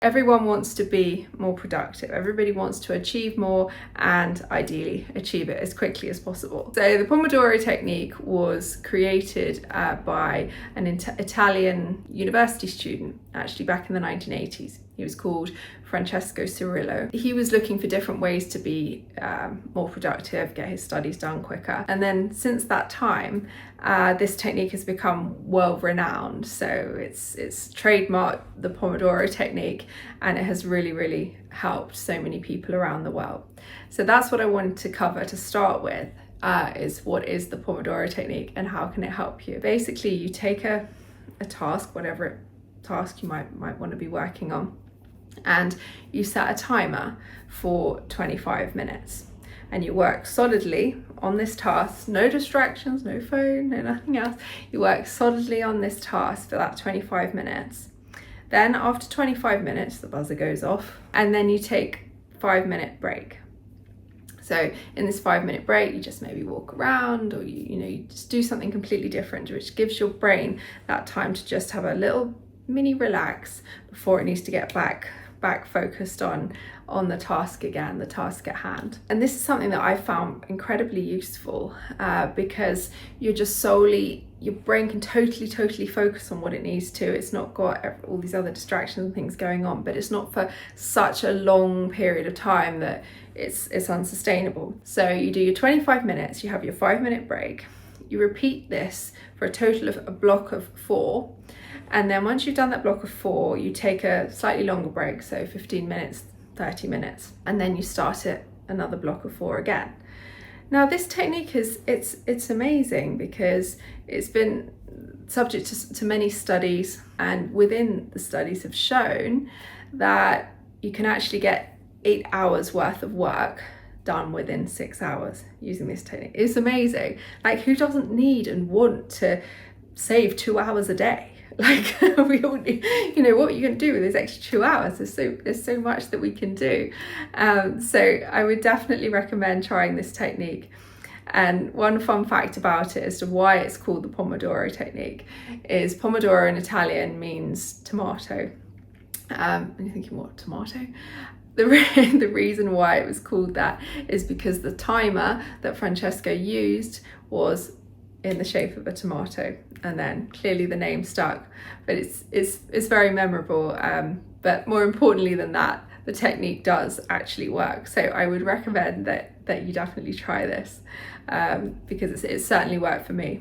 Everyone wants to be more productive. Everybody wants to achieve more and ideally achieve it as quickly as possible. So the Pomodoro Technique was created by an Italian university student, actually back in the 1980s. He was called Francesco Cirillo. He was looking for different ways to be more productive, get his studies done quicker. And then since that time, this technique has become world renowned. So it's trademarked the Pomodoro Technique, and it has really helped so many people around the world. So that's what I wanted to cover to start with, is what is the Pomodoro Technique and how can it help you. Basically, you take a task, whatever task you might want to be working on, and you set a timer for 25 minutes. And you work solidly on this task, no distractions, no phone, no nothing else. You work solidly on this task for that 25 minutes. Then after 25 minutes, the buzzer goes off, and then you take a 5-minute break. So in this 5-minute break, you just maybe walk around, or you just do something completely different, which gives your brain that time to just have a little mini relax before it needs to get back focused on the task again, the task at hand. And this is something that I found incredibly useful because you're just solely, your brain can totally focus on what it needs to. It's not got all these other distractions and things going on, but it's not for such a long period of time that it's unsustainable. So you do your 25 minutes, you have your 5-minute break, you repeat this for a total of a block of 4. And then once you've done that block of 4, you take a slightly longer break, so 15 minutes, 30 minutes, and then you start it another block of 4 again. Now this technique it's amazing because it's been subject to many studies, and within the studies have shown that you can actually get 8 hours worth of work done within 6 hours using this technique. It's amazing. Like, who doesn't need and want to save 2 hours a day? Like, we all need, what you can do with this extra 2 hours. There's so much that we can do. So I would definitely recommend trying this technique. And one fun fact about it as to why it's called the Pomodoro Technique is Pomodoro in Italian means tomato. And you're thinking, what, tomato? The reason why it was called that is because the timer that Francesco used was in the shape of a tomato, and then clearly the name stuck. But it's very memorable, but more importantly than that, the technique does actually work. So I would recommend that you definitely try this, because it certainly worked for me.